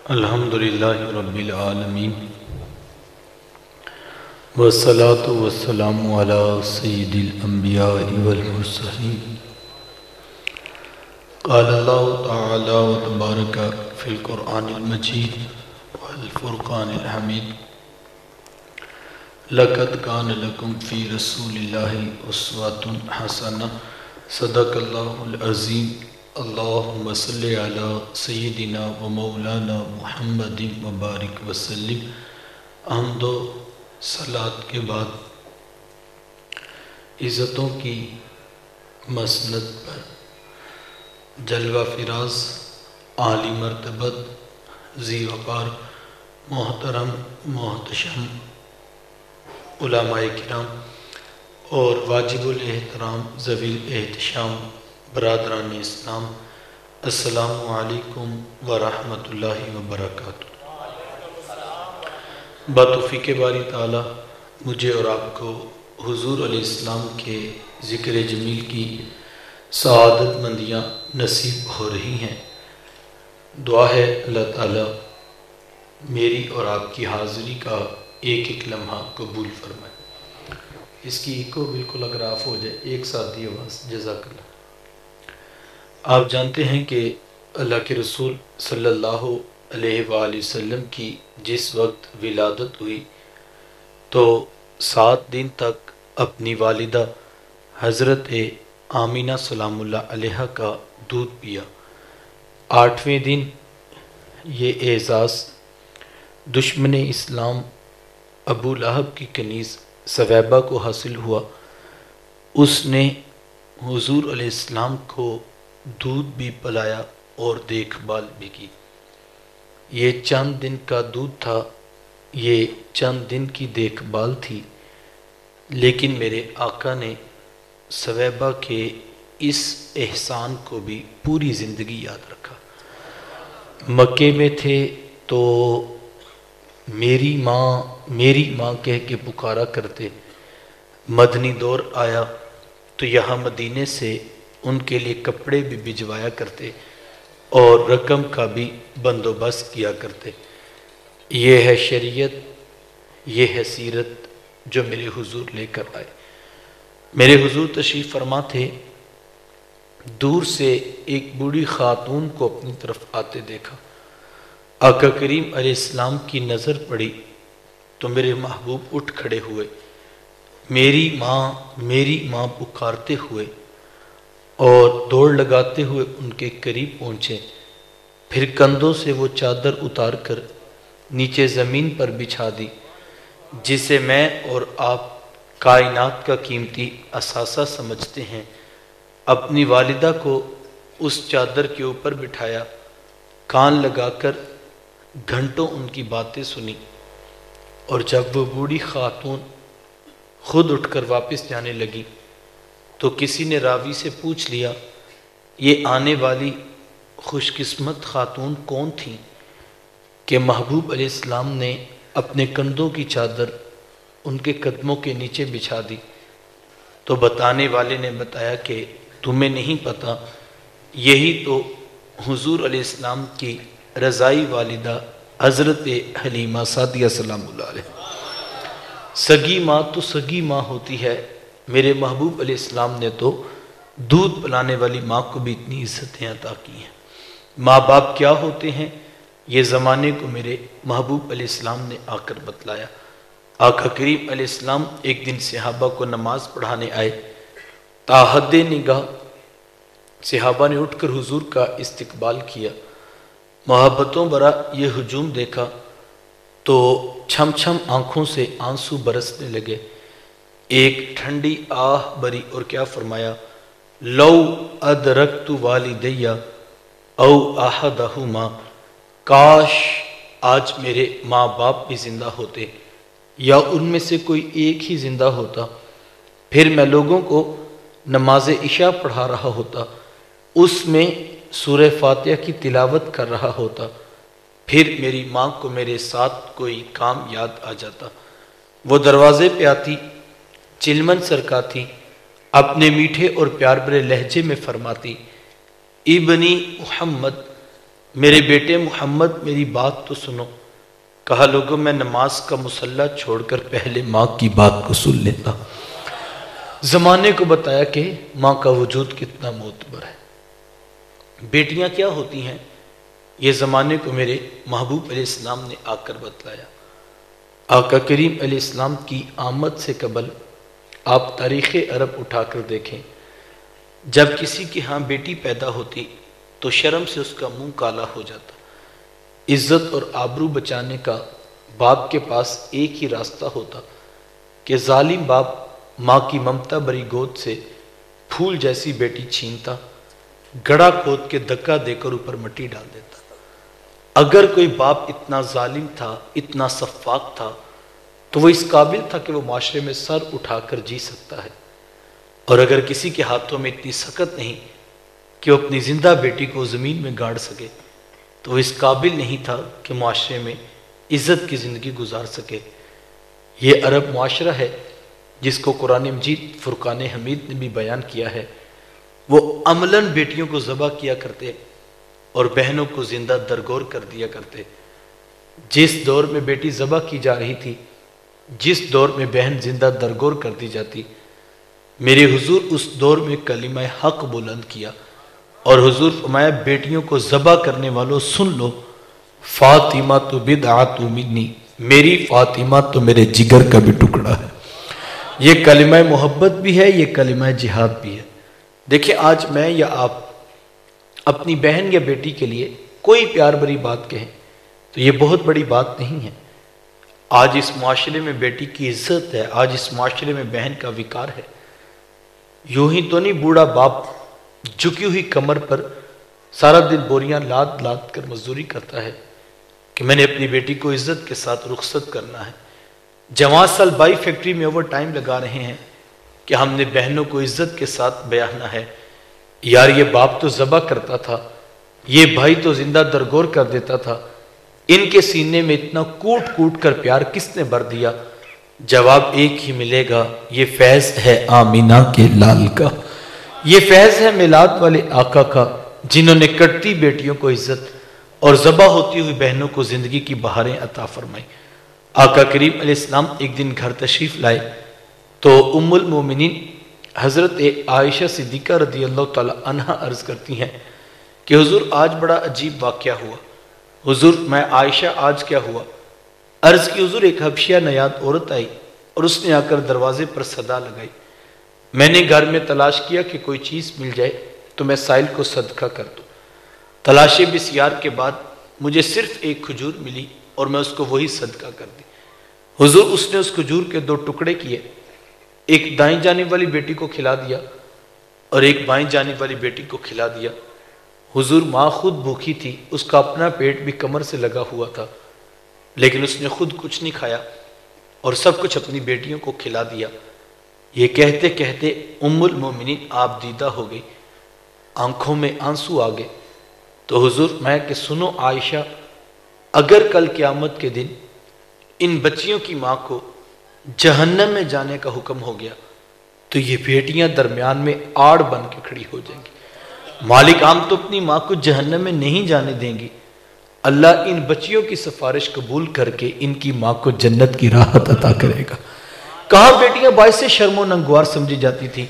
الحمدللہ رب العالمین والصلاة والسلام علی سید الانبیاء والمرسلین قال اللہ تعالی وتبارک فی القرآن المجید والفرقان الحمید لقد کان لکم فی رسول اللہ اسوۃ حسنہ صدق اللہ العظیم اللہم صلی علی سیدنا و مولانا محمد مبارک وسلم۔ حمد و صلات کے بعد عزتوں کی مسند پر جلوہ فراز عالی مرتبت ذی وقار محترم محتشم علماء کرام اور واجب الاحترام ذوی الاحتشام برادران اسلام، السلام علیکم ورحمۃ اللہ وبرکاتہ۔ بتوفیق باری تعالی مجھے اور آپ کو حضور علیہ السلام کے ذکر جمیل کی سعادت مندیاں نصیب ہو رہی ہیں۔ دعا ہے اللہ تعالی میری اور آپ کی حاضری کا ایک ایک لمحہ قبول فرمائے۔ اس کی ایکو بالکل اگر آف ہو جائے، ایک ساتھ دی آواز، جزاک اللہ۔ آپ جانتے ہیں کہ اللہ کے رسول صلی اللہ علیہ وآلہ وسلم کی جس وقت ولادت ہوئی تو 7 دن تک اپنی والدہ حضرت آمینہ سلام اللہ علیہ کا دودھ پیا۔ 8ویں دن یہ اعزاز دشمن اسلام ابو لہب کی کنیز ثویبہ کو حاصل ہوا۔ اس نے حضور علیہ السلام کو دودھ بھی پلایا اور دیکھ بھال بھی کی۔ یہ چند دن کا دودھ تھا، یہ چند دن کی دیکھ بھال تھی، لیکن میرے آقا نے ثویبہ کے اس احسان کو بھی پوری زندگی یاد رکھا۔ مکے میں تھے تو میری ماں کہہ کے پکارا کرتے، مدنی دور آیا تو یہاں مدینے سے ان کے لیے کپڑے بھی بھجوایا کرتے اور رقم کا بھی بندوبست کیا کرتے۔ یہ ہے شریعت، یہ ہے سیرت جو میرے حضور لے کر آئے۔ میرے حضور تشریف فرما تھے، دور سے ایک بوڑھی خاتون کو اپنی طرف آتے دیکھا۔ آقا کریم علیہ السلام کی نظر پڑی تو میرے محبوب اٹھ کھڑے ہوئے، میری ماں پکارتے ہوئے اور دوڑ لگاتے ہوئے ان کے قریب پہنچے۔ پھر کندھوں سے وہ چادر اتار کر نیچے زمین پر بچھا دی، جسے میں اور آپ کائنات کا قیمتی اثاثہ سمجھتے ہیں۔ اپنی والدہ کو اس چادر کے اوپر بٹھایا، کان لگا کر گھنٹوں ان کی باتیں سنی، اور جب وہ بوڑھی خاتون خود اٹھ کر واپس جانے لگی تو کسی نے راوی سے پوچھ لیا، یہ آنے والی خوش قسمت خاتون کون تھی کہ محبوب علیہ السلام نے اپنے کندھوں کی چادر ان کے قدموں کے نیچے بچھا دی؟ تو بتانے والے نے بتایا کہ تمہیں نہیں پتا، یہی تو حضور علیہ السلام کی رضائی والدہ حضرت حلیمہ سعدیہ سلام اللہ علیہ۔ سگی ماں تو سگی ماں ہوتی ہے، میرے محبوب علیہ السلام نے تو دودھ پلانے والی ماں کو بھی اتنی عزتیں عطا کی ہیں۔ ماں باپ کیا ہوتے ہیں یہ زمانے کو میرے محبوب علیہ السلام نے آ کر بتلایا۔ آقا کریم علیہ السلام ایک دن صحابہ کو نماز پڑھانے آئے، تاحد نگاہ صحابہ نے اٹھ کر حضور کا استقبال کیا۔ محبتوں برا یہ ہجوم دیکھا تو چھم چھم آنکھوں سے آنسو برسنے لگے۔ ایک ٹھنڈی آہ بری اور کیا فرمایا، لو ادرکت والدیہ او احدہما، کاش آج میرے ماں باپ بھی زندہ ہوتے یا ان میں سے کوئی ایک ہی زندہ ہوتا، پھر میں لوگوں کو نماز عشاء پڑھا رہا ہوتا، اس میں سورہ فاتحہ کی تلاوت کر رہا ہوتا، پھر میری ماں کو میرے ساتھ کوئی کام یاد آ جاتا، وہ دروازے پہ آتی، چلمن سرکاتی، اپنے میٹھے اور پیار بھرے لہجے میں فرماتی، ابنی محمد، میرے بیٹے محمد میری بات تو سنو۔ کہا لوگوں میں نماز کا مصلی چھوڑ کر پہلے ماں کی بات کو سن لیتا۔ زمانے کو بتایا کہ ماں کا وجود کتنا معتبر ہے۔ بیٹیاں کیا ہوتی ہیں یہ زمانے کو میرے محبوب علیہ السلام نے آ کر بتلایا۔ آقا کریم علیہ السلام کی آمد سے قبل آپ تاریخ عرب اٹھا کر دیکھیں، جب کسی کے ہاں بیٹی پیدا ہوتی تو شرم سے اس کا منہ کالا ہو جاتا۔ عزت اور آبرو بچانے کا باپ کے پاس ایک ہی راستہ ہوتا کہ ظالم باپ ماں کی ممتا بری گود سے پھول جیسی بیٹی چھینتا، گڑھا کھود کے دھکا دے کر اوپر مٹی ڈال دیتا۔ اگر کوئی باپ اتنا ظالم تھا، اتنا سفاک تھا، تو وہ اس قابل تھا کہ وہ معاشرے میں سر اٹھا کر جی سکتا ہے، اور اگر کسی کے ہاتھوں میں اتنی سخت نہیں کہ وہ اپنی زندہ بیٹی کو زمین میں گاڑ سکے، تو وہ اس قابل نہیں تھا کہ معاشرے میں عزت کی زندگی گزار سکے۔ یہ عرب معاشرہ ہے جس کو قرآن مجید فرقان حمید نے بھی بیان کیا ہے۔ وہ عملاً بیٹیوں کو ذبح کیا کرتے اور بہنوں کو زندہ درگور کر دیا کرتے۔ جس دور میں بیٹی ذبح کی جا رہی تھی، جس دور میں بہن زندہ درگور کر دی جاتی، میرے حضور اس دور میں کلمہ حق بلند کیا، اور حضور فرمایا بیٹیوں کو ذبح کرنے والوں سن لو، فاطمہ تو بدعۃ منی، میری فاطمہ تو میرے جگر کا بھی ٹکڑا ہے۔ یہ کلمہ محبت بھی ہے، یہ کلمہ جہاد بھی ہے۔ دیکھیں آج میں یا آپ اپنی بہن یا بیٹی کے لیے کوئی پیار بری بات کہیں تو یہ بہت بڑی بات نہیں ہے۔ آج اس معاشرے میں بیٹی کی عزت ہے، آج اس معاشرے میں بہن کا وقار ہے۔ یوں ہی تو نہیں بوڑھا باپ جھکی ہوئی کمر پر سارا دن بوریاں لاد لاد کر مزدوری کرتا ہے کہ میں نے اپنی بیٹی کو عزت کے ساتھ رخصت کرنا ہے۔ جوان سال بائی فیکٹری میں اوور ٹائم لگا رہے ہیں کہ ہم نے بہنوں کو عزت کے ساتھ بیاہنا ہے۔ یار یہ باپ تو ذبح کرتا تھا، یہ بھائی تو زندہ درگور کر دیتا تھا، ان کے سینے میں اتنا کوٹ کوٹ کر پیار کس نے بھر دیا؟ جواب ایک ہی ملے گا، یہ فیض ہے آمینہ کے لال کا، یہ فیض ہے میلاد والے آقا کا، جنہوں نے کٹتی بیٹیوں کو عزت اور ذبح ہوتی ہوئی بہنوں کو زندگی کی بہاریں عطا فرمائی۔ آقا کریم علیہ السلام ایک دن گھر تشریف لائے تو ام المومنین حضرت عائشہ صدیقہ رضی اللہ تعالی عنہ عرض کرتی ہیں کہ حضور آج بڑا عجیب واقعہ ہوا۔ حضور میں عائشہ آج کیا ہوا؟ عرض کی حضور ایک حبشیہ نیاد عورت آئی اور اس نے آ کر دروازے پر صدا لگائی۔ میں نے گھر میں تلاش کیا کہ کوئی چیز مل جائے تو میں سائل کو صدقہ کر دوں۔ تلاشی بسیار کے بعد مجھے صرف ایک کھجور ملی اور میں اس کو وہی صدقہ کر دی۔ حضور اس نے اس کھجور کے 2 ٹکڑے کیے، ایک دائیں جانب والی بیٹی کو کھلا دیا اور ایک بائیں جانب والی بیٹی کو کھلا دیا۔ حضور ماں خود بھوکی تھی، اس کا اپنا پیٹ بھی کمر سے لگا ہوا تھا، لیکن اس نے خود کچھ نہیں کھایا اور سب کچھ اپنی بیٹیوں کو کھلا دیا۔ یہ کہتے کہتے ام المومنین آپ دیدہ ہو گئی، آنکھوں میں آنسو آ گئے۔ تو حضور میں کہ سنو عائشہ، اگر کل قیامت کے دن ان بچیوں کی ماں کو جہنم میں جانے کا حکم ہو گیا تو یہ بیٹیاں درمیان میں آڑ بن کے کھڑی ہو جائیں گی۔ مالک عام تو اپنی ماں کو جہنم میں نہیں جانے دیں گی، اللہ ان بچیوں کی سفارش قبول کر کے ان کی ماں کو جنت کی راحت عطا کرے گا۔ کہاں بیٹیاں باعث شرم و ننگوار سمجھی جاتی تھی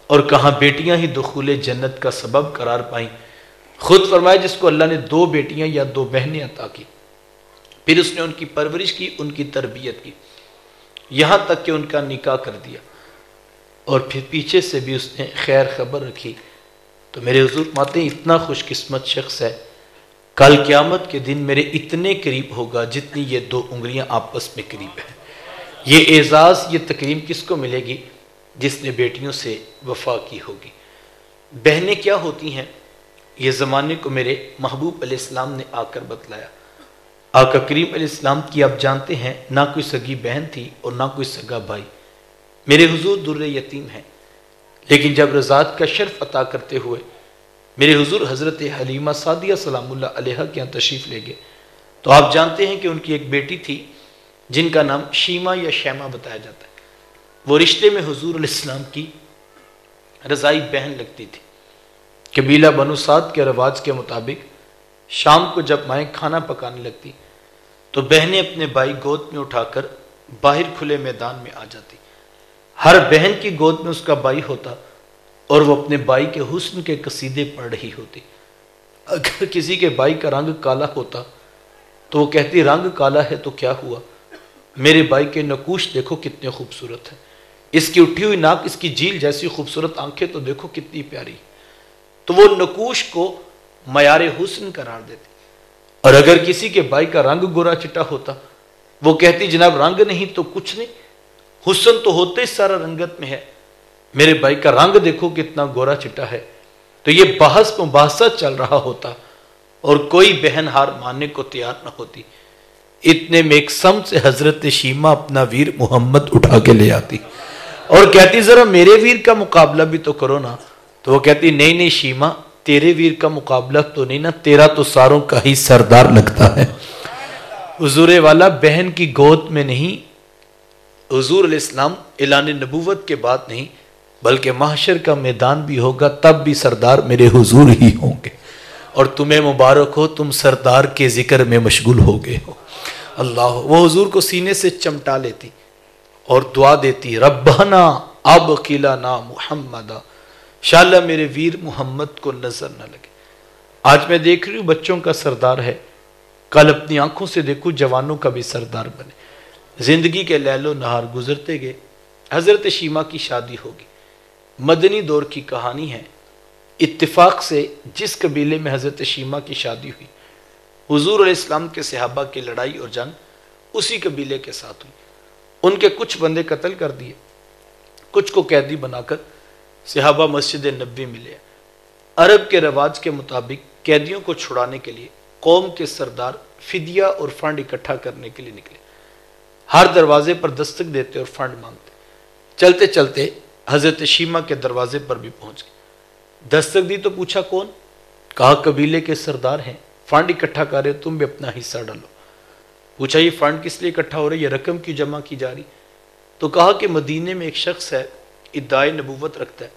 اور کہاں بیٹیاں ہی دخول جنت کا سبب قرار پائیں۔ خود فرمایا جس کو اللہ نے 2 بیٹیاں یا 2 بہنیں عطا کی، پھر اس نے ان کی پرورش کی، ان کی تربیت کی، یہاں تک کہ ان کا نکاح کر دیا، اور پھر پیچھے سے بھی اس نے خیر خبر رکھی، تو میرے حضور فرماتے ہیں اتنا خوش قسمت شخص ہے، کل قیامت کے دن میرے اتنے قریب ہوگا جتنی یہ 2 انگلیاں آپس میں قریب ہیں۔ یہ اعزاز، یہ تکریم کس کو ملے گی؟ جس نے بیٹیوں سے وفا کی ہوگی۔ بہنیں کیا ہوتی ہیں یہ زمانے کو میرے محبوب علیہ السلام نے آ کر بتلایا۔ آقا کریم علیہ السلام کی آپ جانتے ہیں نہ کوئی سگی بہن تھی اور نہ کوئی سگا بھائی، میرے حضور در یتیم ہیں، لیکن جب رضاعت کا شرف عطا کرتے ہوئے میرے حضور حضرت حلیمہ سعدیہ سلام اللہ علیہا کے یہاں تشریف لے گئے تو آپ جانتے ہیں کہ ان کی ایک بیٹی تھی جن کا نام شیمہ یا شیمہ بتایا جاتا ہے۔ وہ رشتے میں حضور علیہ السلام کی رضائی بہن لگتی تھی۔ قبیلہ بنو سعد کے رواج کے مطابق شام کو جب مائیں کھانا پکانے لگتی تو بہنیں اپنے بھائی گود میں اٹھا کر باہر کھلے میدان میں آ جاتی. ہر بہن کی گود میں اس کا بھائی ہوتا اور وہ اپنے بھائی کے حسن کے قصیدے پڑھ رہی ہوتی. اگر کسی کے بھائی کا رنگ کالا ہوتا تو وہ کہتی رنگ کالا ہے تو کیا ہوا، میرے بھائی کے نقوش دیکھو کتنے خوبصورت ہیں، اس کی اٹھی ہوئی ناک، اس کی جھیل جیسی خوبصورت آنکھیں تو دیکھو کتنی پیاری. تو وہ نقوش کو معیار حسن قرار دیتی. اور اگر کسی کے بھائی کا رنگ گورا چٹا ہوتا وہ کہتی جناب رنگ نہیں تو کچھ نہیں، حسن تو ہوتے سارا رنگت میں ہے، میرے بھائی کا رنگ دیکھو کتنا گورا چٹا ہے. تو یہ بحث مباحثہ چل رہا ہوتا اور کوئی بہن ہار ماننے کو تیار نہ ہوتی. اتنے میں ایک سمت سے حضرت شیمہ اپنا ویر محمد اٹھا کے لے آتی اور کہتی ذرا میرے ویر کا مقابلہ بھی تو کرو نا. تو وہ کہتی نہیں نہیں شیمہ، تیرے ویر کا مقابلہ تو نہیں نا، تیرا تو ساروں کا ہی سردار لگتا ہے. حضور والا بہن کی گود میں نہیں، حضور علیہ السلام اعلان نبوت کے بعد نہیں بلکہ محشر کا میدان بھی ہوگا تب بھی سردار میرے حضور ہی ہوں گے. اور تمہیں مبارک ہو، تم سردار کے ذکر میں مشغول ہو گئے ہو. اللہ، وہ حضور کو سینے سے چمٹا لیتی اور دعا دیتی ربنا اب قلنا محمد، انشاءاللہ میرے ویر محمد کو نظر نہ لگے. آج میں دیکھ رہی ہوں بچوں کا سردار ہے، کل اپنی آنکھوں سے دیکھو جوانوں کا بھی سردار بنے. زندگی کے لیل و نہار گزرتے گئے، حضرت شیمہ کی شادی ہوگی. مدنی دور کی کہانی ہے. اتفاق سے جس قبیلے میں حضرت شیمہ کی شادی ہوئی، حضور علیہ السلام کے صحابہ کی لڑائی اور جنگ اسی قبیلے کے ساتھ ہوئی. ان کے کچھ بندے قتل کر دیے، کچھ کو قیدی بنا کر صحابہ مسجد نبوی میں لے. عرب کے رواج کے مطابق قیدیوں کو چھڑانے کے لیے قوم کے سردار فدیہ اور فنڈ اکٹھا کرنے کے لیے نکلے. ہر دروازے پر دستک دیتے اور فنڈ مانگتے. چلتے چلتے حضرت شیمہ کے دروازے پر بھی پہنچ گئے. دستک دی تو پوچھا کون؟ کہا قبیلے کے سردار ہیں، فنڈ اکٹھا کر رہے، تم بھی اپنا حصہ ڈالو. پوچھا یہ فنڈ کس لیے اکٹھا ہو رہا ہے، یہ رقم کیوں جمع کی جا رہی؟ تو کہا کہ مدینے میں ایک شخص ہے، ادعائے نبوت رکھتا ہے،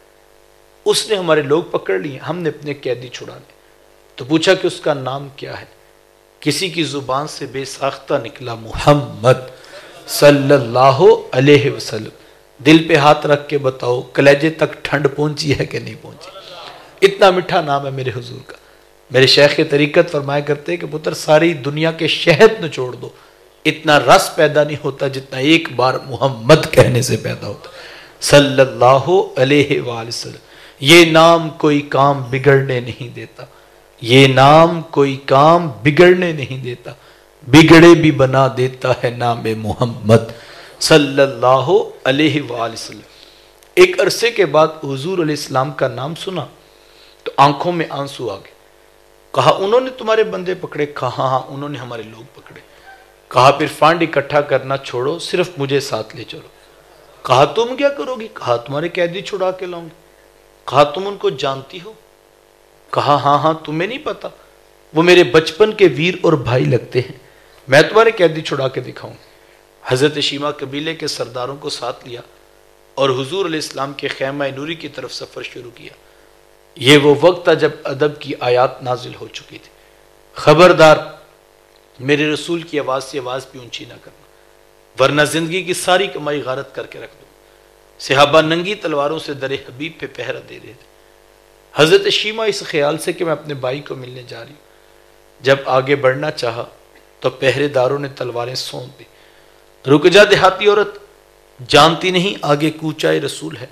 اس نے ہمارے لوگ پکڑ لیے، ہم نے اپنے قیدی چھڑا لے. تو پوچھا کہ اس کا نام کیا ہے؟ کسی کی زبان سے بے ساختہ نکلا محمد صلی اللہ علیہ وسلم. دل پہ ہاتھ رکھ کے بتاؤ کلیجے تک ٹھنڈ پہنچی ہے کہ نہیں پہنچی؟ اتنا میٹھا نام ہے میرے حضور کا. میرے شیخ طریقت فرمایا کرتے کہ پتر ساری دنیا کے شہد نہ چھوڑ دو، اتنا رس پیدا نہیں ہوتا جتنا ایک بار محمد کہنے سے پیدا ہوتا صلی اللہ علیہ وآلہ وسلم. یہ نام کوئی کام بگڑنے نہیں دیتا، یہ نام کوئی کام بگڑنے نہیں دیتا، بگڑے بھی بنا دیتا ہے نام محمد صلی اللہ علیہ وآلہ وسلم. ایک عرصے کے بعد حضور علیہ السلام کا نام سنا تو آنکھوں میں آنسو آ گئے. کہا انہوں نے تمہارے بندے پکڑے؟ کہا ہاں انہوں نے ہمارے لوگ پکڑے. کہا پھر فنڈ اکٹھا کرنا چھوڑو، صرف مجھے ساتھ لے چلو. کہا تم کیا کرو گی؟ کہا تمہارے قیدی چھڑا کے لاؤں گی. کہا تم ان کو جانتی ہو؟ کہا ہاں ہاں، تمہیں نہیں پتا، وہ میرے بچپن کے ویر اور بھائی لگتے ہیں، میں تمہارے قیدی چھڑا کے دکھاؤں. حضرت شیمہ قبیلے کے سرداروں کو ساتھ لیا اور حضور علیہ السلام کے خیمہ نوری کی طرف سفر شروع کیا. یہ وہ وقت تھا جب ادب کی آیات نازل ہو چکی تھی. خبردار میرے رسول کی آواز سے آواز بھی اونچی نہ کرنا ورنہ زندگی کی ساری کمائی غارت کر کے رکھ دوں. صحابہ ننگی تلواروں سے در حبیب پہ پہرا دے رہے تھے. حضرت شیمہ اس خیال سے کہ میں اپنے بھائی کو ملنے جا رہی ہوں، جب آگے بڑھنا چاہا تو پہرے داروں نے تلواریں سونپ دی. رک جا دیہاتی عورت، جانتی نہیں آگے کوچائے رسول ہے،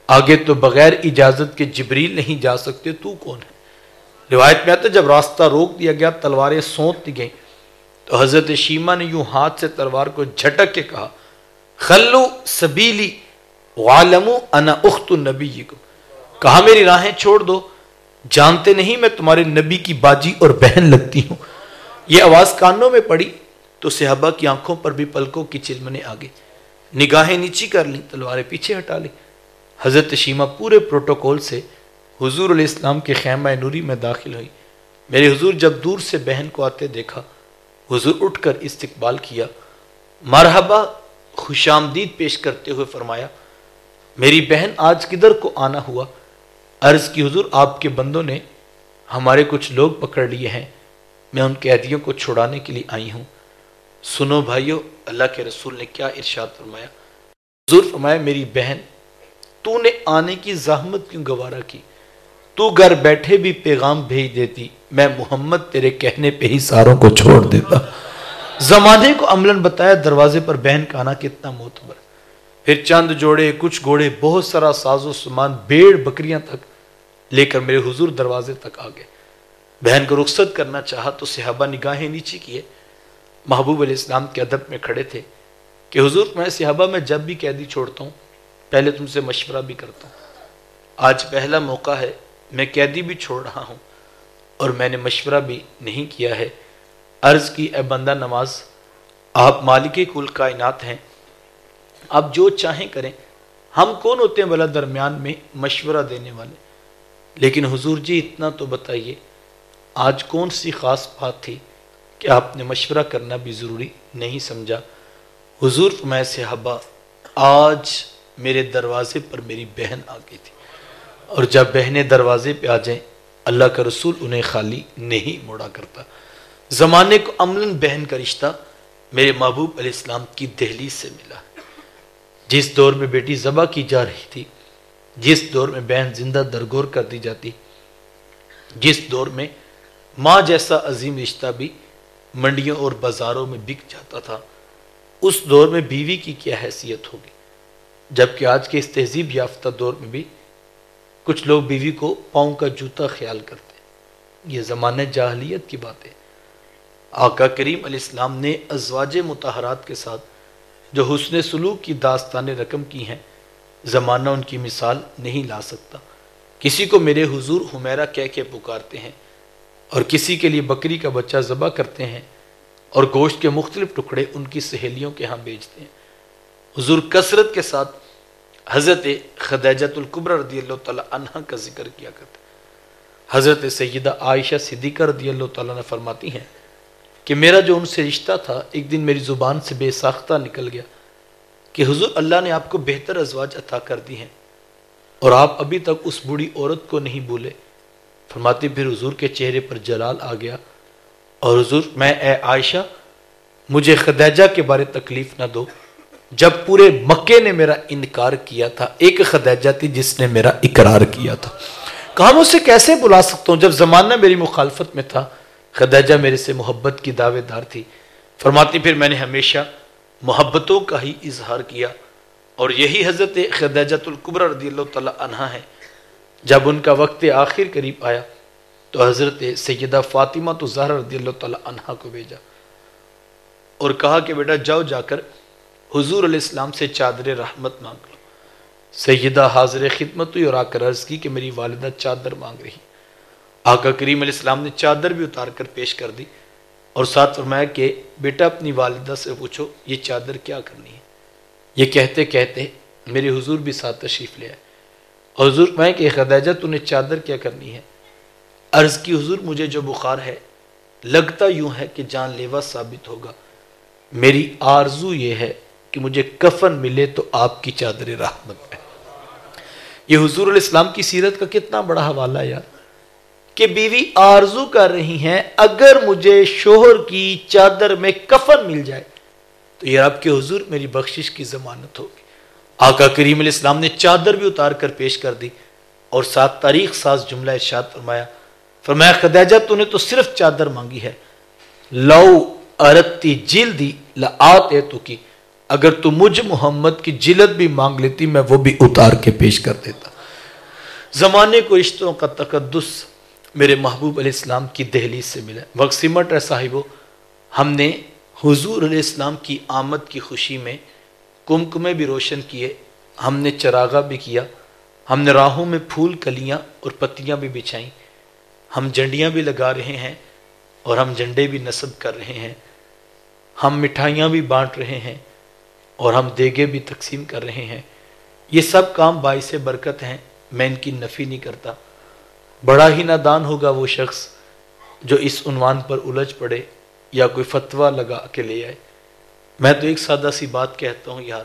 آگے تو بغیر اجازت کے جبریل نہیں جا سکتے، تو کون ہے؟ روایت میں آتا جب راستہ روک دیا گیا، تلواریں سونپ دی گئیں تو حضرت شیمہ نے یوں ہاتھ سے تلوار کو جھٹک کے کہا خلو سبیلی وعلموا انا اخت نبیکم. کہا میری راہیں چھوڑ دو، جانتے نہیں میں تمہارے نبی کی باجی اور بہن لگتی ہوں. یہ آواز کانوں میں پڑی تو صحابہ کی آنکھوں پر بھی پلکوں کی چلمنے آ گئی، نگاہیں نیچی کر لیں، تلواریں پیچھے ہٹا لیں. حضرت شیمہ پورے پروٹوکول سے حضور علیہ السلام کے خیمہ نوری میں داخل ہوئی. میرے حضور جب دور سے بہن کو آتے دیکھا، حضور اٹھ کر استقبال کیا، مرحبا خوش آمدید پیش کرتے ہوئے فرمایا میری بہن آج کدھر کو آنا ہوا؟ عرض کی حضور آپ کے بندوں نے ہمارے کچھ لوگ پکڑ لیے ہیں، میں ان قیدیوں کو چھڑانے کے لیے آئی ہوں۔ سنو بھائیو، اللہ کے رسول نے کیا ارشاد فرمایا؟ حضور فرمایا میری بہن، تو نے آنے کی زحمت کیوں گوارا کی؟ تو گھر بیٹھے بھی پیغام بھیج دیتی، میں محمد تیرے کہنے پہ ہی ساروں کو چھوڑ دیتا۔ زمانے کو عملاً بتایا دروازے پر بہن کا آنا کتنا معتبر۔ پھر چند جوڑے، کچھ گھوڑے، بہت سارا ساز و سامان، بھیڑ بکریاں تک لے کر میرے حضور دروازے تک آ گئے۔ بہن کو رخصت کرنا چاہا تو صحابہ نگاہیں نیچی کیے، محبوب علیہ السلام کے ادب میں کھڑے تھے کہ حضور میں صحابہ میں جب بھی قیدی چھوڑتا ہوں پہلے تم سے مشورہ بھی کرتا ہوں۔ آج پہلا موقع ہے، میں قیدی بھی چھوڑ رہا ہوں اور میں نے مشورہ بھی نہیں کیا ہے۔ عرض کی اے بندہ نواز، آپ مالک کل کائنات ہیں، آپ جو چاہیں کریں، ہم کون ہوتے ہیں بھلا درمیان میں مشورہ دینے والے؟ لیکن حضور جی اتنا تو بتائیے، آج کون سی خاص بات تھی کہ آپ نے مشورہ کرنا بھی ضروری نہیں سمجھا؟ حضور فرمائے صحابہ، آج میرے دروازے پر میری بہن آ گئی تھی، اور جب بہنیں دروازے پہ آ جائیں اللہ کا رسول انہیں خالی نہیں موڑا کرتا۔ زمانے کو عملاً بہن کا رشتہ میرے محبوب علیہ السلام کی دہلیز سے ملا۔ جس دور میں بیٹی ذبح کی جا رہی تھی، جس دور میں بہن زندہ درگور کر دی جاتی، جس دور میں ماں جیسا عظیم رشتہ بھی منڈیوں اور بازاروں میں بک جاتا تھا، اس دور میں بیوی کی کیا حیثیت ہوگی؟ جبکہ آج کے اس تہذیب یافتہ دور میں بھی کچھ لوگ بیوی کو پاؤں کا جوتا خیال کرتے ہیں۔ یہ زمانہ جاہلیت کی بات ہے۔ آقا کریم علیہ السلام نے ازواج مطہرات کے ساتھ جو حسن سلوک کی داستانیں رقم کی ہیں، زمانہ ان کی مثال نہیں لا سکتا۔ کسی کو میرے حضور حمیرہ کہہ کے پکارتے ہیں، اور کسی کے لیے بکری کا بچہ ذبح کرتے ہیں اور گوشت کے مختلف ٹکڑے ان کی سہیلیوں کے ہاں بیچتے ہیں۔ حضور کثرت کے ساتھ حضرت خدیجۃ الکبریٰ رضی اللہ تعالیٰ عنہ کا ذکر کیا کرتے ہیں۔ حضرت سیدہ عائشہ صدیقہ رضی اللہ تعالیٰ عنہ فرماتی ہیں کہ میرا جو ان سے رشتہ تھا ایک دن میری زبان سے بے ساختہ نکل گیا کہ حضور اللہ نے آپ کو بہتر ازواج عطا کر دی ہیں اور آپ ابھی تک اس بوڑھی عورت کو نہیں بھولے۔ فرماتی پھر حضور کے چہرے پر جلال آ گیا اور حضور میں اے عائشہ مجھے خدیجہ کے بارے تکلیف نہ دو، جب پورے مکے نے میرا انکار کیا تھا ایک خدیجہ تھی جس نے میرا اقرار کیا تھا۔ کہا میں اسے کیسے بلا سکتا ہوں جب زمانہ میری مخالفت میں تھا؟ خدیجہ میرے سے محبت کی دعوے دار تھی۔ فرماتی پھر میں نے ہمیشہ محبتوں کا ہی اظہار کیا، اور یہی حضرت خدیجۃ الکبریٰ رضی اللہ تعالیٰ عنہ ہے۔ جب ان کا وقت آخر قریب آیا تو حضرت سیدہ فاطمہ تو زہرا رضی اللہ تعالیٰ عنہ کو بھیجا اور کہا کہ بیٹا جاؤ جا کر حضور علیہ السلام سے چادر رحمت مانگ لو۔ سیدہ حاضر خدمت ہوئی اور آ کر عرض کی کہ میری والدہ چادر مانگ رہی۔ آقا کریم علیہ السلام نے چادر بھی اتار کر پیش کر دی اور ساتھ فرمایا کہ بیٹا اپنی والدہ سے پوچھو یہ چادر کیا کرنی ہے۔ یہ کہتے کہتے میرے حضور بھی ساتھ تشریف لے آئے اور حضور فرمایا کہ خدیجہ تو نے چادر کیا کرنی ہے؟ عرض کی حضور مجھے جو بخار ہے لگتا یوں ہے کہ جان لیوا ثابت ہوگا، میری آرزو یہ ہے کہ مجھے کفن ملے تو آپ کی چادر رحمت ہے۔ یہ حضور علیہ السلام کی سیرت کا کتنا بڑا حوالہ ہے یار، کہ بیوی آرزو کر رہی ہیں اگر مجھے شوہر کی چادر میں کفن مل جائے تو یہ آپ کے حضور میری بخشش کی ضمانت ہوگی۔ آقا کریم علیہ السلام نے چادر بھی اتار کر پیش کر دی اور ساتھ تاریخ ساز جملہ ارشاد فرمایا خدیجہ تو نے تو صرف چادر مانگی ہے، لو ارتی جلدی لآتیتکی، اگر تو مجھ محمد کی جلد بھی مانگ لیتی میں وہ بھی اتار کے پیش کر دیتا۔ زمانے کو رشتوں کا تقدس میرے محبوب علیہ السلام کی دہلیز سے ملا۔ وقت سمٹ ہے صاحبو، ہم نے حضور علیہ السلام کی آمد کی خوشی میں کمکمے بھی روشن کیے، ہم نے چراغا بھی کیا، ہم نے راہوں میں پھول کلیاں اور پتیاں بھی بچھائیں، ہم جھنڈیاں بھی لگا رہے ہیں اور ہم جھنڈے بھی نصب کر رہے ہیں، ہم مٹھائیاں بھی بانٹ رہے ہیں اور ہم دیگے بھی تقسیم کر رہے ہیں۔ یہ سب کام باعث برکت ہیں، میں ان کی نفی نہیں کرتا۔ بڑا ہی نادان ہوگا وہ شخص جو اس عنوان پر الجھ پڑے یا کوئی فتویٰ لگا کے لے آئے۔ میں تو ایک سادہ سی بات کہتا ہوں یار،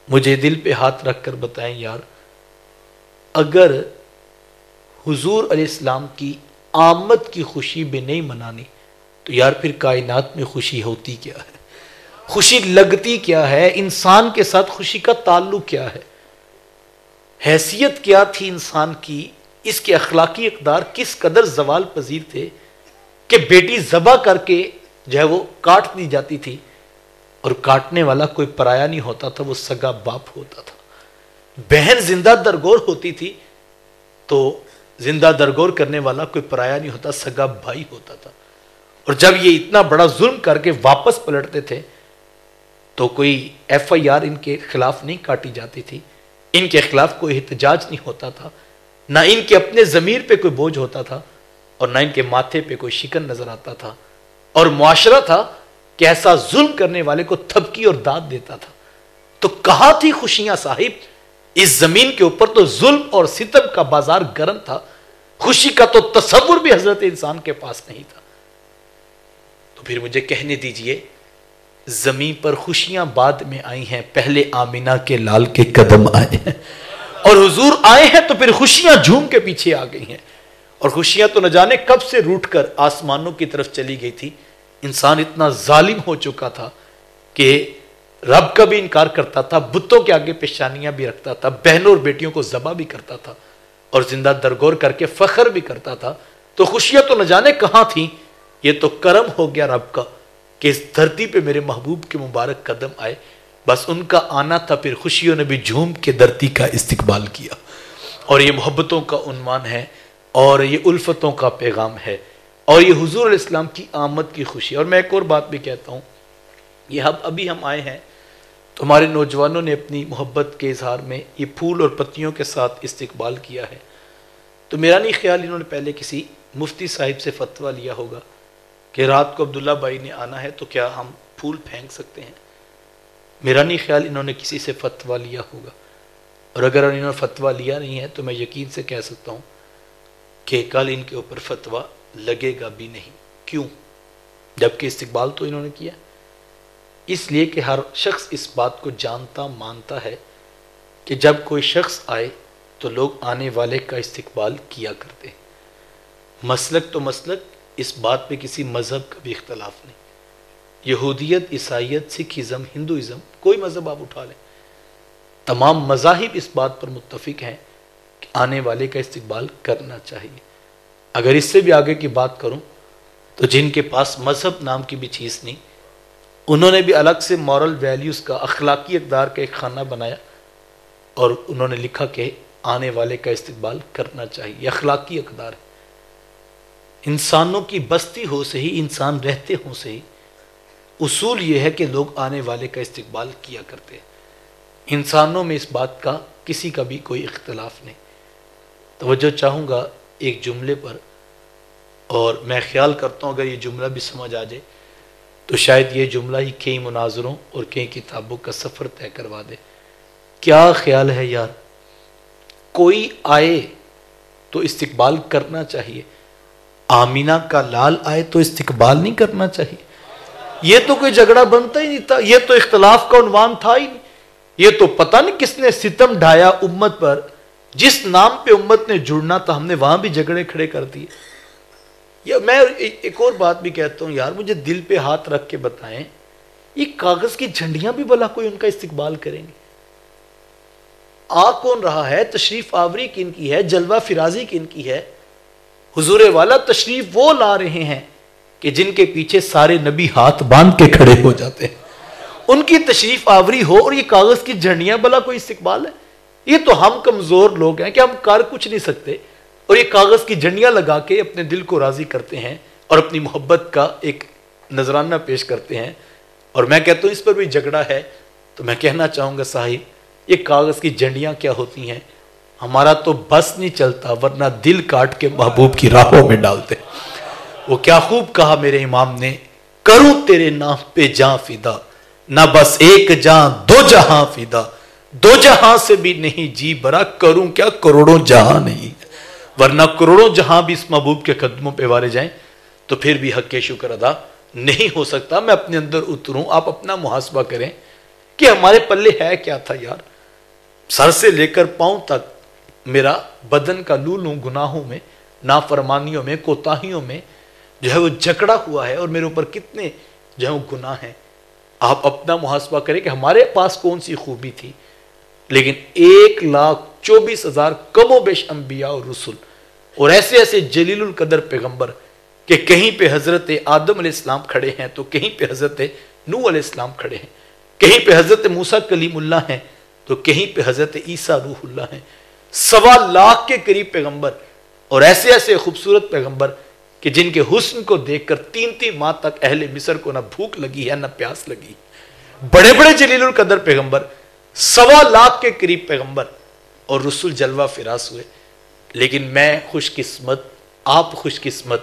مجھے دل پہ ہاتھ رکھ کر بتائیں یار، اگر حضور علیہ السلام کی آمد کی خوشی بھی نہیں منانی تو یار پھر کائنات میں خوشی ہوتی کیا ہے؟ خوشی لگتی کیا ہے؟ انسان کے ساتھ خوشی کا تعلق کیا ہے؟ حیثیت کیا تھی انسان کی؟ اس کے اخلاقی اقدار کس قدر زوال پذیر تھے کہ بیٹی ذبح کر کے جو ہے وہ کاٹ دی جاتی تھی، اور کاٹنے والا کوئی پرایا نہیں ہوتا تھا، وہ سگا باپ ہوتا تھا۔ بہن زندہ درگور ہوتی تھی تو زندہ درگور کرنے والا کوئی پرایا نہیں ہوتا، سگا بھائی ہوتا تھا۔ اور جب یہ اتنا بڑا ظلم کر کے واپس پلٹتے تھے تو کوئی ایف آئی آر ان کے خلاف نہیں کاٹی جاتی تھی، ان کے خلاف کوئی احتجاج نہیں ہوتا تھا، نہ ان کے اپنے ضمیر پہ کوئی بوجھ ہوتا تھا، اور نہ ان کے ماتھے پہ کوئی شکن نظر آتا تھا، اور معاشرہ تھا کہ ایسا ظلم کرنے والے کو تھپکی اور داد دیتا تھا۔ تو کہاں تھی خوشیاں صاحب؟ اس زمین کے اوپر تو ظلم اور ستم کا بازار گرم تھا، خوشی کا تو تصور بھی حضرت انسان کے پاس نہیں تھا۔ تو پھر مجھے کہنے دیجئے، زمین پر خوشیاں بعد میں آئی ہیں، پہلے آمینہ کے لال کے قدم آئے ہیں، اور حضور آئے ہیں تو پھر خوشیاں جھوم کے پیچھے آ گئی ہیں۔ اور خوشیاں تو نہ جانے کب سے روٹ کر آسمانوں کی طرف چلی گئی تھی۔ انسان اتنا ظالم ہو چکا تھا کہ رب کا بھی انکار کرتا تھا، بتوں کے آگے پیشانیاں بھی رکھتا تھا، بہنوں اور بیٹیوں کو ذبح بھی کرتا تھا، اور زندہ درگور کر کے فخر بھی کرتا تھا۔ تو خوشیاں تو نہ جانے کہاں تھیں۔ یہ تو کرم ہو گیا رب کا کہ اس دھرتی پہ میرے محبوب کے مبارک قدم آئے، بس ان کا آنا تھا، پھر خوشیوں نے بھی جھوم کے دھرتی کا استقبال کیا۔ اور یہ محبتوں کا عنوان ہے، اور یہ الفتوں کا پیغام ہے، اور یہ حضور علیہ السلام کی آمد کی خوشی۔ اور میں ایک اور بات بھی کہتا ہوں، یہ ابھی ہم آئے ہیں تو ہمارے نوجوانوں نے اپنی محبت کے اظہار میں یہ پھول اور پتیوں کے ساتھ استقبال کیا ہے۔ تو میرا نہیں خیال انہوں نے پہلے کسی مفتی صاحب سے فتویٰ لیا ہوگا کہ رات کو عبداللہ بھائی نے آنا ہے تو کیا ہم پھول پھینک سکتے ہیں۔ میرا نہیں خیال انہوں نے کسی سے فتویٰ لیا ہوگا، اور اگر انہوں نے فتویٰ لیا نہیں ہے تو میں یقین سے کہہ سکتا ہوں کہ کل ان کے اوپر فتویٰ لگے گا بھی نہیں۔ کیوں؟ جبکہ استقبال تو انہوں نے کیا، اس لیے کہ ہر شخص اس بات کو جانتا مانتا ہے کہ جب کوئی شخص آئے تو لوگ آنے والے کا استقبال کیا کرتے ہیں۔ مسلک تو مسلک، اس بات پہ کسی مذہب کا بھی اختلاف نہیں۔ یہودیت، عیسائیت، سکھ ازم، ہندوازم، کوئی مذہب آپ اٹھا لیں، تمام مذاہب اس بات پر متفق ہیں کہ آنے والے کا استقبال کرنا چاہیے۔ اگر اس سے بھی آگے کی بات کروں تو جن کے پاس مذہب نام کی بھی چیز نہیں، انہوں نے بھی الگ سے مورل ویلیوز کا، اخلاقی اقدار کا ایک خانہ بنایا، اور انہوں نے لکھا کہ آنے والے کا استقبال کرنا چاہیے۔ یہ اخلاقی اقدار ہے۔ انسانوں کی بستی ہو سے ہی، انسان رہتے ہوں سے ہی، اصول یہ ہے کہ لوگ آنے والے کا استقبال کیا کرتے ہیں۔ انسانوں میں اس بات کا کسی کا بھی کوئی اختلاف نہیں۔ توجہ چاہوں گا ایک جملے پر، اور میں خیال کرتا ہوں اگر یہ جملہ بھی سمجھ آ جائے تو شاید یہ جملہ ہی کئی مناظروں اور کئی کتابوں کا سفر طے کروا دے۔ کیا خیال ہے یار؟ کوئی آئے تو استقبال کرنا چاہیے، آمینہ کا لال آئے تو استقبال نہیں کرنا چاہیے؟ یہ تو کوئی جھگڑا بنتا ہی نہیں تھا، یہ تو اختلاف کا عنوان تھا ہی نہیں۔ یہ تو پتہ نہیں کس نے ستم ڈھایا امت پر، جس نام پہ امت نے جڑنا تھا ہم نے وہاں بھی جھگڑے کھڑے کر دیے۔ میں ایک اور بات بھی کہتا ہوں یار، مجھے دل پہ ہاتھ رکھ کے بتائیں، یہ کاغذ کی جھنڈیاں بھی بھلا کوئی ان کا استقبال کریں گے؟ آ کون رہا ہے؟ تشریف آوری کن کی ہے؟ جلوہ فرازی کن کی ہے؟ حضور والا تشریف وہ لا رہے ہیں کہ جن کے پیچھے سارے نبی ہاتھ باندھ کے کھڑے ہو جاتے ہیں، ان کی تشریف آوری ہو، اور یہ کاغذ کی جھنڈیاں بھلا کوئی استقبال ہے؟ یہ تو ہم کمزور لوگ ہیں کہ ہم کر کچھ نہیں سکتے، اور یہ کاغذ کی جھنڈیاں لگا کے اپنے دل کو راضی کرتے ہیں اور اپنی محبت کا ایک نذرانہ پیش کرتے ہیں۔ اور میں کہتا ہوں اس پر بھی جھگڑا ہے تو میں کہنا چاہوں گا صاحب، یہ کاغذ کی جھنڈیاں کیا ہوتی ہیں؟ ہمارا تو بس نہیں چلتا، ورنہ دل کاٹ کے محبوب کی راہوں میں ڈالتے۔ وہ کیا خوب کہا میرے امام نے، کروں تیرے نام پہ جاں فدا، نہ بس ایک جاں دو جہاں فدا، دو جہاں سے بھی نہیں جی برا، کروں کیا کروڑوں جہاں نہیں، ورنہ کروڑوں جہاں بھی اس محبوب کے قدموں پہ وارے جائیں تو پھر بھی حق شکر ادا نہیں ہو سکتا۔ میں اپنے اندر اتروں، آپ اپنا محاسبہ کریں کہ ہمارے پلے ہے کیا تھا یار۔ سر سے لے کر پاؤں تک میرا بدن کا لولوں گناہوں میں، نافرمانیوں میں، کوتاہیوں میں، جو ہے وہ جکڑا ہوا ہے اور میرے اوپر کتنے جو ہے وہ گناہ ہیں. آپ اپنا محاسبہ کریں کہ ہمارے پاس کون سی خوبی تھی، لیکن 1,24,000 کم و بیش انبیاء اور رسول اور ایسے ایسے جلیل القدر پیغمبر کہ کہیں پہ حضرت آدم علیہ السلام کھڑے ہیں تو کہیں پہ حضرت نوح علیہ السلام کھڑے ہیں، کہیں پہ حضرت موسیٰ کلیم اللہ ہیں تو کہیں پہ حضرت عیسیٰ روح اللہ ہیں. 1.25 لاکھ کے قریب پیغمبر اور ایسے ایسے خوبصورت پیغمبر کہ جن کے حسن کو دیکھ کر 3 ماہ تک اہل مصر کو نہ بھوک لگی ہے نہ پیاس لگی. بڑے بڑے جلیل القدر پیغمبر، 1.25 لاکھ کے قریب پیغمبر اور رسول جلوہ فراز ہوئے. لیکن میں خوش قسمت، آپ خوش قسمت،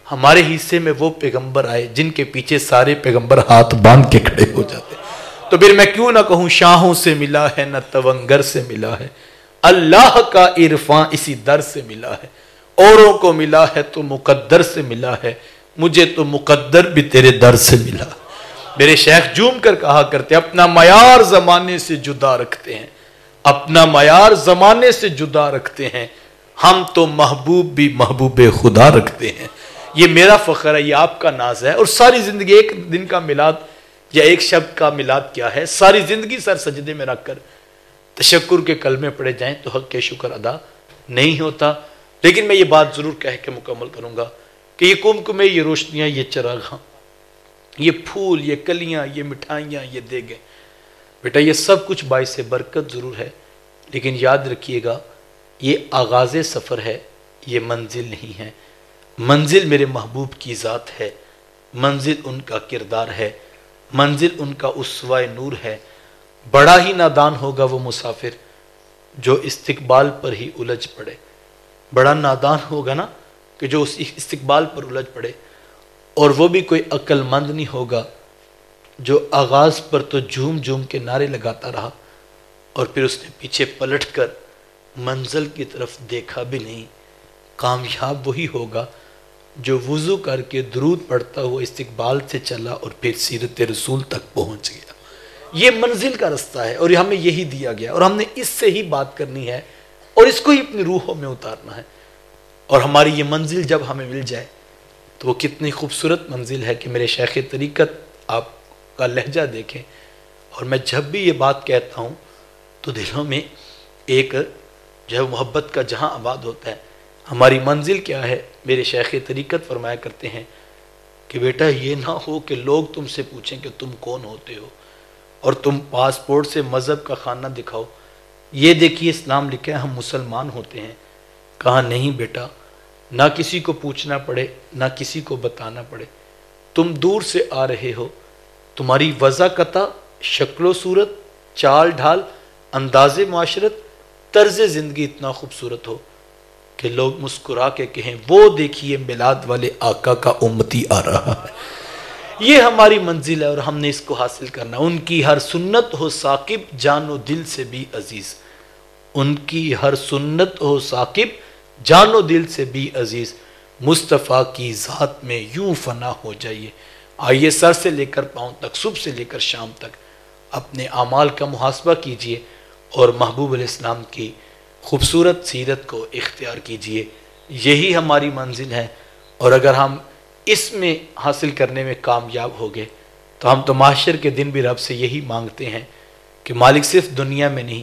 ہمارے حصے میں وہ پیغمبر آئے جن کے پیچھے سارے پیغمبر ہاتھ باندھ کے کھڑے ہو جاتے. تو پھر میں کیوں نہ کہوں شاہوں سے ملا ہے نہ تونگر سے ملا ہے، اللہ کا عرفان اسی در سے ملا ہے. اوروں کو ملا ہے تو مقدر سے ملا ہے، مجھے تو مقدر بھی تیرے در سے ملا. میرے شیخ جوم کر کہا کرتے اپنا معیار زمانے سے جدا رکھتے ہیں، اپنا معیار زمانے سے جدا رکھتے ہیں، ہم تو محبوب بھی محبوب خدا رکھتے ہیں. یہ میرا فخر ہے، یہ آپ کا ناز ہے. اور ساری زندگی ایک دن کا میلاد یا ایک شب کا میلاد کیا ہے، ساری زندگی سر سجدے میں رکھ کر تشکر کے کلمے پڑھے جائیں تو حق کے شکر ادا نہیں ہوتا. لیکن میں یہ بات ضرور کہہ کے مکمل کروں گا کہ یہ کمکمے، یہ روشنیاں، یہ چراغاں، یہ پھول، یہ کلیاں، یہ مٹھائیاں، یہ دیگیں، بیٹا یہ سب کچھ باعث برکت ضرور ہے، لیکن یاد رکھیے گا یہ آغاز سفر ہے، یہ منزل نہیں ہے. منزل میرے محبوب کی ذات ہے، منزل ان کا کردار ہے، منزل ان کا اسوہ نور ہے. بڑا ہی نادان ہوگا وہ مسافر جو استقبال پر ہی الجھ پڑے. بڑا نادان ہوگا نا کہ جو اس استقبال پر الجھ پڑے. اور وہ بھی کوئی عقل مند نہیں ہوگا جو آغاز پر تو جھوم جھوم کے نعرے لگاتا رہا اور پھر اس نے پیچھے پلٹ کر منزل کی طرف دیکھا بھی نہیں. کامیاب وہی ہوگا جو وضو کر کے درود پڑھتا ہوا استقبال سے چلا اور پھر سیرت رسول تک پہنچ گیا. یہ منزل کا رستہ ہے اور ہمیں یہی دیا گیا اور ہم نے اس سے ہی بات کرنی ہے اور اس کو ہی اپنی روحوں میں اتارنا ہے. اور ہماری یہ منزل جب ہمیں مل جائے تو وہ کتنی خوبصورت منزل ہے کہ میرے شیخ طریقت آپ کا لہجہ دیکھیں. اور میں جب بھی یہ بات کہتا ہوں تو دلوں میں ایک جو ہے محبت کا جہاں آباد ہوتا ہے. ہماری منزل کیا ہے؟ میرے شیخ طریقت فرمایا کرتے ہیں کہ بیٹا یہ نہ ہو کہ لوگ تم سے پوچھیں کہ تم کون ہوتے ہو اور تم پاسپورٹ سے مذہب کا خانہ دکھاؤ، یہ دیکھیے اسلام لکھا ہے ہم مسلمان ہوتے ہیں. کہا نہیں بیٹا، نہ کسی کو پوچھنا پڑے نہ کسی کو بتانا پڑے. تم دور سے آ رہے ہو، تمہاری وضاقتہ، شکل و صورت، چال ڈھال، انداز معاشرت، طرز زندگی اتنا خوبصورت ہو کہ لوگ مسکرا کے کہیں وہ دیکھیے میلاد والے آقا کا امتی آ رہا ہے. یہ ہماری منزل ہے اور ہم نے اس کو حاصل کرنا. ان کی ہر سنت ہو ثاقب جان و دل سے بھی عزیز، ان کی ہر سنت ہو ثاقب جان و دل سے بھی عزیز، مصطفیٰ کی ذات میں یوں فنا ہو جائیے. آئیے سر سے لے کر پاؤں تک، صبح سے لے کر شام تک اپنے اعمال کا محاسبہ کیجئے اور محبوب علیہ السلام کی خوبصورت سیرت کو اختیار کیجئے. یہی ہماری منزل ہے. اور اگر ہم اس میں حاصل کرنے میں کامیاب ہو گئے تو ہم تو محشر کے دن بھی رب سے یہی مانگتے ہیں کہ مالک صرف دنیا میں نہیں،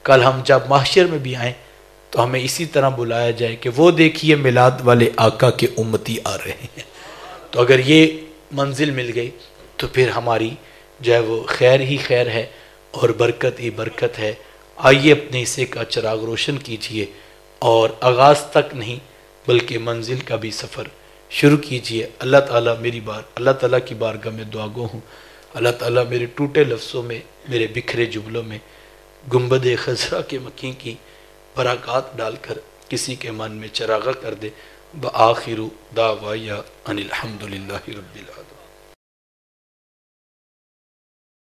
کل ہم جب محشر میں بھی آئیں تو ہمیں اسی طرح بلایا جائے کہ وہ دیکھیے میلاد والے آقا کے امتی آ رہے ہیں. تو اگر یہ منزل مل گئی تو پھر ہماری جو ہے وہ خیر ہی خیر ہے اور برکت ہی برکت ہے. آئیے اپنے حصے کا چراغ روشن کیجئے اور آغاز تک نہیں بلکہ منزل کا بھی سفر شروع کیجئے. اللہ تعالیٰ اللہ تعالیٰ کی بارگاہ میں دعا گو ہوں. اللہ تعالیٰ میرے ٹوٹے لفظوں میں، میرے بکھرے جملوں میں گنبد خضرا کے مکین کی برکات ڈال کر کسی کے من میں چراغا کر دے. بآخر دعوایا ان الحمدللہ رب العالمین.